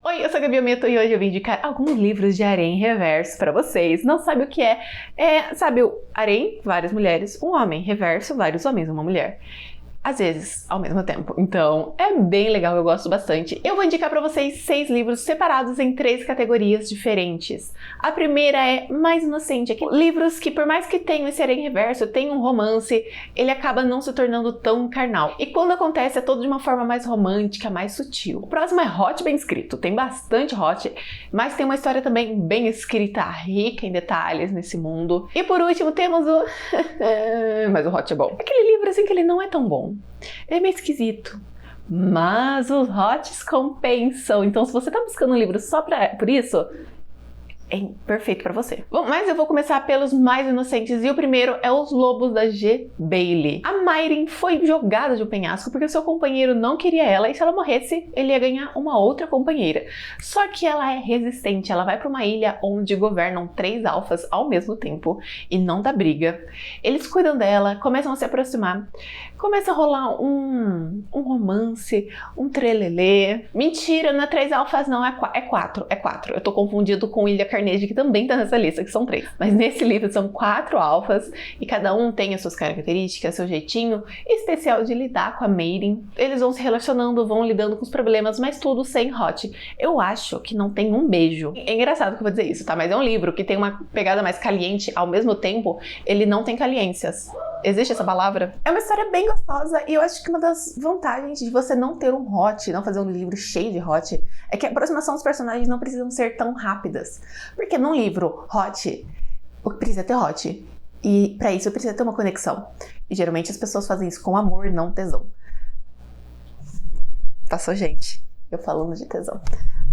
Oi, eu sou a Gabi Ometo e hoje eu vim indicar alguns livros de harém reverso pra vocês. Não sabe o que é? Sabe o harém, várias mulheres, um homem, reverso, vários homens, uma mulher. Às vezes, ao mesmo tempo. Então, é bem legal, eu gosto bastante. Eu vou indicar pra vocês 6 livros separados em 3 categorias diferentes. A primeira é Mais Inocente. Livros que, por mais que tenham esse harém reverso, tenham um romance, ele acaba não se tornando tão carnal. E quando acontece, é todo de uma forma mais romântica, mais sutil. O próximo é Hot, bem escrito. Tem bastante hot, mas tem uma história também bem escrita, rica em detalhes nesse mundo. E por último, temos o... mas o hot é bom. Aquele livro assim que ele não é tão bom. Ele é meio esquisito, mas os hots compensam. Então, se você tá buscando um livro só por isso, é perfeito pra você. Bom, mas eu vou começar pelos mais inocentes e o primeiro é Os Lobos da G. Bailey. A Mayrin foi jogada de um penhasco porque o seu companheiro não queria ela e se ela morresse, ele ia ganhar uma outra companheira. Só que ela é resistente, ela vai pra uma ilha onde governam 3 alfas ao mesmo tempo e não dá briga. Eles cuidam dela, começam a se aproximar, começa a rolar um romance, um trelelê. Mentira, não é 3 alfas não, é 4. Eu tô confundido com Ilha Carnegie, que também tá nessa lista, que são 3. Mas nesse livro são 4 alfas e cada um tem as suas características, seu jeitinho especial de lidar com a Mayrin. Eles vão se relacionando, vão lidando com os problemas, mas tudo sem hot. Eu acho que não tem um beijo. É engraçado que eu vou dizer isso, tá? Mas é um livro que tem uma pegada mais caliente, ao mesmo tempo, ele não tem caliências. Existe essa palavra? É uma história bem gostosa e eu acho que uma das vantagens de você não ter um hot, não fazer um livro cheio de hot, é que a aproximação dos personagens não precisam ser tão rápidas. Porque num livro hot, precisa ter hot. E pra isso precisa ter uma conexão. E geralmente as pessoas fazem isso com amor, não tesão. Passou, gente. Eu falando de tesão.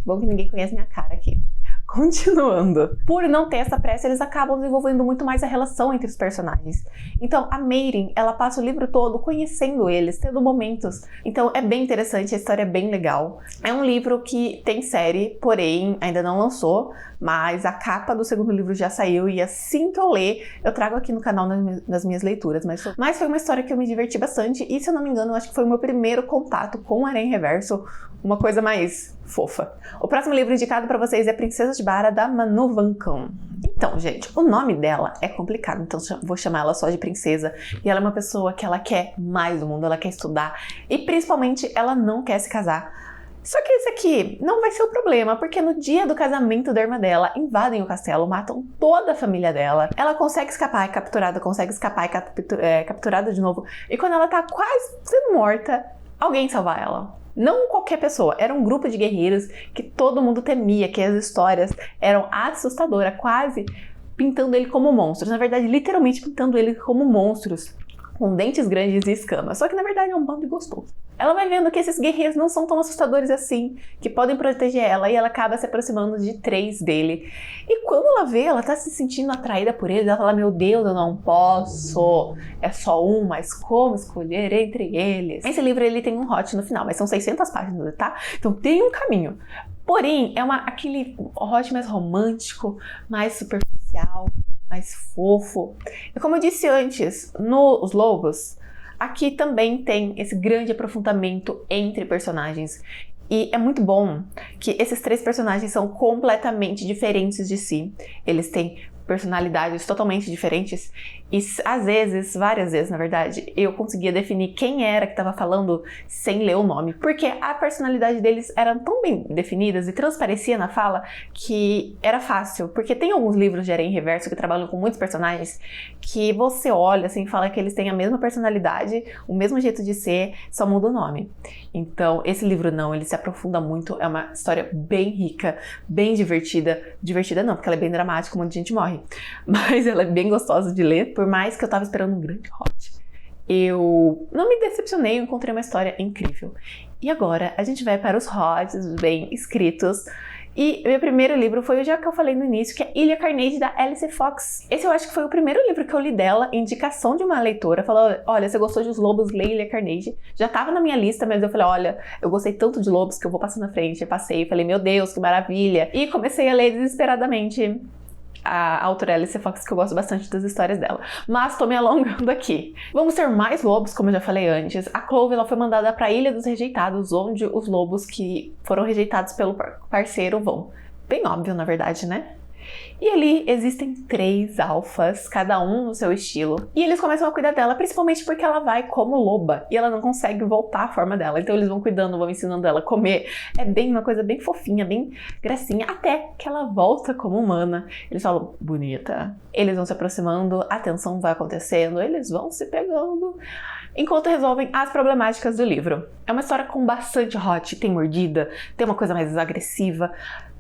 Bom que ninguém conhece minha cara aqui. Continuando. Por não ter essa pressa, eles acabam desenvolvendo muito mais a relação entre os personagens. Então, a Mayrin, ela passa o livro todo conhecendo eles, tendo momentos. Então, é bem interessante, a história é bem legal. É um livro que tem série, porém, ainda não lançou, mas a capa do segundo livro já saiu e assim que eu ler, eu trago aqui no canal nas minhas leituras. Mas foi uma história que eu me diverti bastante e, se eu não me engano, eu acho que foi o meu primeiro contato com o harém reverso, uma coisa mais fofa. O próximo livro indicado pra vocês é Princesa de Bara, da Manu Vankam. Então, gente, o nome dela é complicado, então vou chamar ela só de princesa. E ela é uma pessoa que ela quer mais do mundo, ela quer estudar e principalmente ela não quer se casar. Só que esse aqui não vai ser o problema, porque no dia do casamento da irmã dela, invadem o castelo, matam toda a família dela. Ela consegue escapar, é capturada, capturada de novo. E quando ela tá quase sendo morta, alguém salva ela. Não qualquer pessoa, era um grupo de guerreiros que todo mundo temia, que as histórias eram assustadoras, quase pintando ele como monstros. Na verdade, literalmente pintando ele como monstros, com dentes grandes e escamas. Só que na verdade é um bando de gostoso. Ela vai vendo que esses guerreiros não são tão assustadores assim, que podem proteger ela, e ela acaba se aproximando de 3 dele. E quando ela vê, ela tá se sentindo atraída por eles, ela fala, meu Deus, eu não posso, é só um, mas como escolher entre eles? Esse livro, ele tem um hot no final, mas são 600 páginas, tá? Então tem um caminho. Porém, é aquele hot mais romântico, mais superficial, mais fofo. E como eu disse antes, nos Lobos, aqui também tem esse grande aprofundamento entre personagens. E é muito bom que esses 3 personagens são completamente diferentes de si. Eles têm personalidades totalmente diferentes e às vezes, várias vezes na verdade, eu conseguia definir quem era que estava falando sem ler o nome, porque a personalidade deles eram tão bem definidas e transparecia na fala que era fácil, porque tem alguns livros de harém reverso que trabalham com muitos personagens que você olha assim e fala que eles têm a mesma personalidade, o mesmo jeito de ser, só muda o nome. Então esse livro não, ele se aprofunda muito, é uma história bem rica, bem divertida não, porque ela é bem dramática, um monte de gente morre. Mas ela é bem gostosa de ler, por mais que eu tava esperando um grande hot. Eu não me decepcionei, eu encontrei uma história incrível. E agora a gente vai para os hots bem escritos. E meu primeiro livro foi o já que eu falei no início, que é Ilha Carnegie, da Alice Fox. Esse eu acho que foi o primeiro livro que eu li dela, indicação de uma leitora. Falou, olha, você gostou de Os Lobos, lê Ilha Carnegie. Já tava na minha lista, mas eu falei, olha, eu gostei tanto de lobos que eu vou passar na frente. Eu passei, falei, meu Deus, que maravilha. E comecei a ler desesperadamente. a autora Alice Fox, que eu gosto bastante das histórias dela. Mas tô me alongando aqui. Vamos ter mais lobos, como eu já falei antes. A Clove, ela foi mandada pra Ilha dos Rejeitados, onde os lobos que foram rejeitados pelo parceiro vão. Bem óbvio, na verdade, né? E ali existem 3 alfas, cada um no seu estilo. E eles começam a cuidar dela, principalmente porque ela vai como loba e ela não consegue voltar à forma dela. Então eles vão cuidando, vão ensinando ela a comer. É bem uma coisa bem fofinha, bem gracinha, até que ela volta como humana. Eles falam, bonita. Eles vão se aproximando, a tensão vai acontecendo, eles vão se pegando, enquanto resolvem as problemáticas do livro. É uma história com bastante hot, tem mordida, tem uma coisa mais agressiva.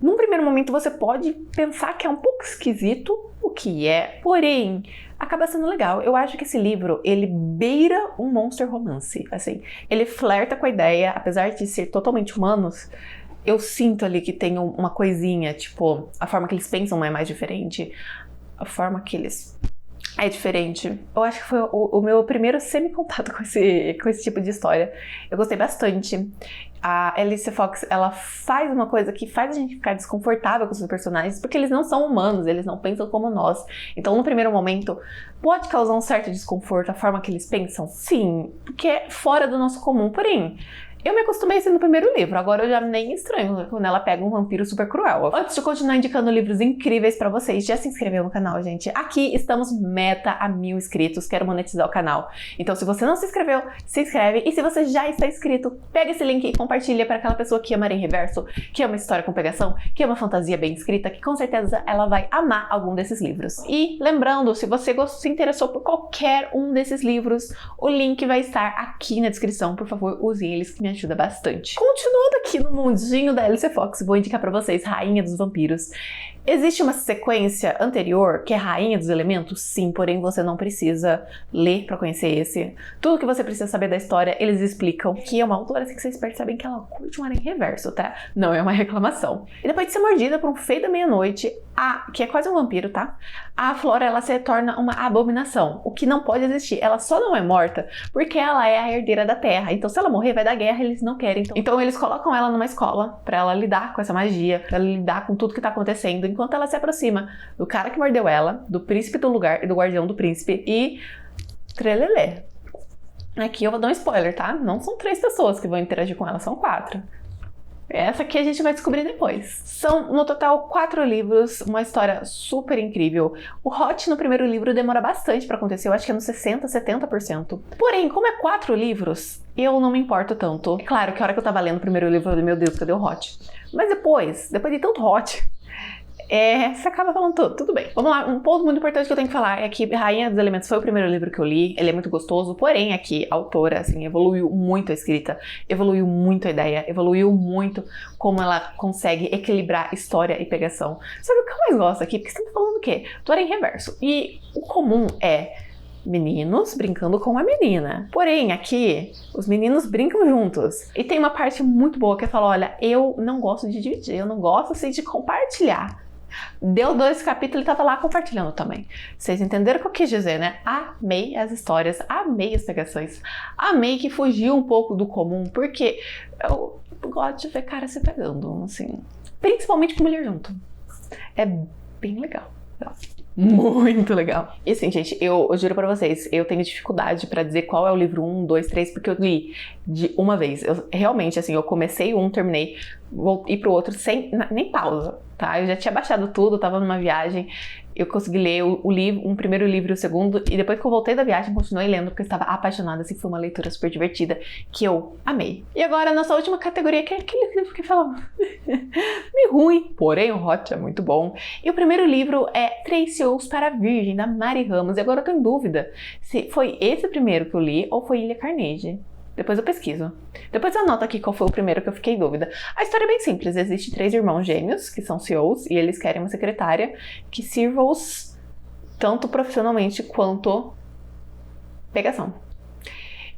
Num primeiro momento você pode pensar que é um pouco esquisito, o que é, porém, acaba sendo legal. Eu acho que esse livro, ele beira um monster romance, assim. Ele flerta com a ideia, apesar de ser totalmente humanos, eu sinto ali que tem uma coisinha, tipo, a forma que eles pensam é mais diferente, a forma que eles... é diferente. Eu acho que foi o meu primeiro semi-contato com esse tipo de história. Eu gostei bastante. A Alice Fox, ela faz uma coisa que faz a gente ficar desconfortável com os personagens, porque eles não são humanos, eles não pensam como nós. Então, no primeiro momento, pode causar um certo desconforto a forma que eles pensam? Sim, porque é fora do nosso comum. Porém, eu me acostumei a ser no primeiro livro, agora eu já nem estranho quando ela pega um vampiro super cruel. Antes de continuar indicando livros incríveis pra vocês, já se inscreveu no canal, gente? Aqui estamos meta a 1000 inscritos, quero monetizar o canal. Então se você não se inscreveu, se inscreve. E se você já está inscrito, pega esse link e compartilha para aquela pessoa que ama Aranha Reverso, que ama história com pegação, que ama fantasia bem escrita, que com certeza ela vai amar algum desses livros. E lembrando, se você se interessou por qualquer um desses livros, o link vai estar aqui na descrição. Por favor, usem eles que me ajuda bastante. Continuando aqui no mundinho da Alice Fox, vou indicar pra vocês Rainha dos Vampiros. Existe uma sequência anterior que é Rainha dos Elementos? Sim, porém você não precisa ler pra conhecer esse. Tudo que você precisa saber da história, eles explicam. Que é uma autora assim que vocês percebem que ela curte um Aranha Reverso, tá? Não é uma reclamação. E depois de ser mordida por um Fei da Meia-Noite, que é quase um vampiro, tá? A Flora, ela se torna uma abominação, o que não pode existir. Ela só não é morta porque ela é a herdeira da Terra. Então se ela morrer, vai dar guerra, eles não querem. Então eles colocam ela numa escola pra ela lidar com essa magia, pra ela lidar com tudo que tá acontecendo, enquanto ela se aproxima do cara que mordeu ela, do príncipe do lugar e do guardião do príncipe e... trelelê. Aqui eu vou dar um spoiler, tá? Não são 3 pessoas que vão interagir com ela, são 4. Essa aqui a gente vai descobrir depois. São, no total, 4 livros, uma história super incrível. O hot no primeiro livro demora bastante pra acontecer, eu acho que é nos 60%, 70%. Porém, como é 4 livros, eu não me importo tanto. É claro que a hora que eu tava lendo o primeiro livro, eu falei, meu Deus, cadê o hot? Mas depois de tanto hot, você acaba falando tudo bem. Vamos lá, um ponto muito importante que eu tenho que falar é que Rainha dos Elementos foi o primeiro livro que eu li, ele é muito gostoso, porém aqui a autora, assim, evoluiu muito a escrita, evoluiu muito a ideia, evoluiu muito como ela consegue equilibrar história e pegação. Sabe o que eu mais gosto aqui? Porque você tá falando o quê? Do Aranha Reverso. E o comum é meninos brincando com a menina. Porém, aqui, os meninos brincam juntos. E tem uma parte muito boa que fala, olha, eu não gosto de dividir, eu não gosto, assim, de compartilhar. Deu 2 capítulos e tava lá compartilhando também. Vocês entenderam o que eu quis dizer, né? Amei as histórias, amei as pegações, amei que fugiu um pouco do comum, porque eu gosto de ver cara se pegando, assim, principalmente com mulher junto. É bem legal. Muito legal. E assim, gente, eu juro pra vocês, eu tenho dificuldade pra dizer qual é o livro 1, 2, 3, porque eu li de uma vez. Eu realmente, assim, eu comecei um, terminei, vou ir pro outro sem nem pausa, tá? Eu já tinha baixado tudo, tava numa viagem, eu consegui ler o livro, um primeiro livro e o segundo, e depois que eu voltei da viagem, continuei lendo, porque eu estava apaixonada, assim, foi uma leitura super divertida, que eu amei. E agora, a nossa última categoria, que é aquele livro que fala meio ruim, porém o hot é muito bom. E o primeiro livro é 3 CEOs para a Virgem, da Mari Ramos, e agora eu tô em dúvida se foi esse primeiro que eu li, ou foi Ilha Carnegie. Depois eu pesquiso. Depois eu anoto aqui qual foi o primeiro que eu fiquei em dúvida. A história é bem simples. Existem 3 irmãos gêmeos, que são CEOs, e eles querem uma secretária que sirva-os tanto profissionalmente quanto pegação.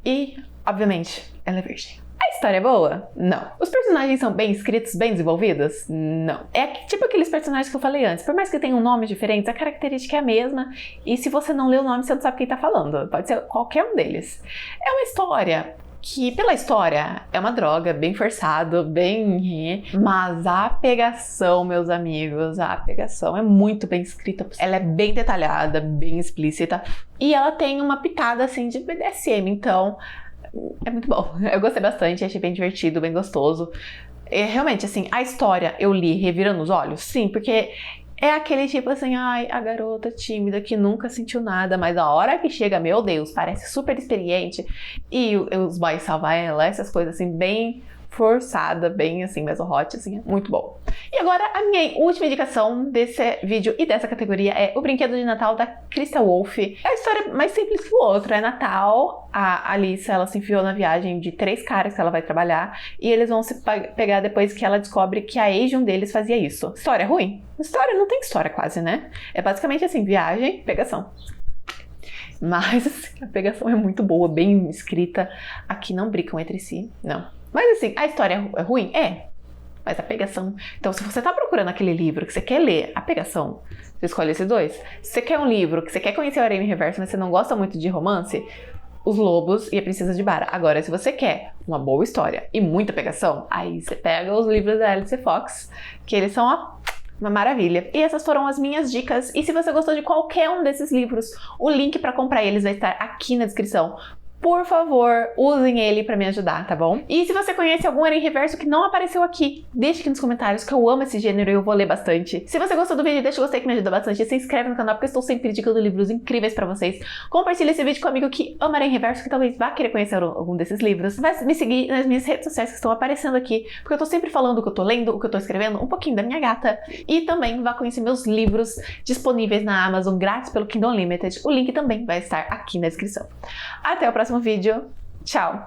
E, obviamente, ela é virgem. A história é boa? Não. Os personagens são bem escritos, bem desenvolvidos? Não. É tipo aqueles personagens que eu falei antes. Por mais que tenham nomes diferentes, a característica é a mesma. E se você não lê o nome, você não sabe quem tá falando. Pode ser qualquer um deles. É uma história que pela história é uma droga, bem forçado, bem... Mas a pegação, meus amigos, a pegação é muito bem escrita. Ela é bem detalhada, bem explícita. E ela tem uma pitada, assim, de BDSM, então... É muito bom. Eu gostei bastante, achei bem divertido, bem gostoso. E, realmente, assim, a história eu li revirando os olhos, sim, porque... É aquele tipo assim, ai, a garota tímida que nunca sentiu nada, mas a hora que chega, meu Deus, parece super experiente e os boys salvam ela, essas coisas assim, bem forçada, bem assim, mais hot, assim, é muito bom. E agora, a minha última indicação desse vídeo e dessa categoria é O Brinquedo de Natal, da Crystal Wolfe. É a história mais simples que o outro, é Natal, a Alice, ela se enfiou na viagem de 3 caras que ela vai trabalhar e eles vão se pegar depois que ela descobre que a ex de um deles fazia isso. História ruim? História não tem história quase, né? É basicamente assim, viagem, pegação. Mas assim, a pegação é muito boa, bem escrita. Aqui não brincam entre si, não. Mas assim, a história é ruim? É. Mas a pegação... Então, se você tá procurando aquele livro que você quer ler, a pegação, você escolhe esses dois. Se você quer um livro que você quer conhecer o Harém Reverso, mas você não gosta muito de romance, Os Lobos e a Princesa de Bara. Agora, se você quer uma boa história e muita pegação, aí você pega os livros da Alice Fox, que eles são, ó, uma maravilha. E essas foram as minhas dicas. E se você gostou de qualquer um desses livros, o link para comprar eles vai estar aqui na descrição. Por favor, usem ele pra me ajudar, tá bom? E se você conhece algum Harém Reverso que não apareceu aqui, deixe aqui nos comentários, que eu amo esse gênero e eu vou ler bastante. Se você gostou do vídeo, deixa o gostei que me ajuda bastante. Se inscreve no canal porque eu estou sempre indicando livros incríveis pra vocês. Compartilhe esse vídeo com um amigo que ama Harém Reverso, que talvez vá querer conhecer algum desses livros. Vai me seguir nas minhas redes sociais que estão aparecendo aqui, porque eu tô sempre falando o que eu tô lendo, o que eu tô escrevendo, um pouquinho da minha gata. E também vá conhecer meus livros disponíveis na Amazon grátis pelo Kindle Unlimited. O link também vai estar aqui na descrição. Até o próximo vídeo. Tchau!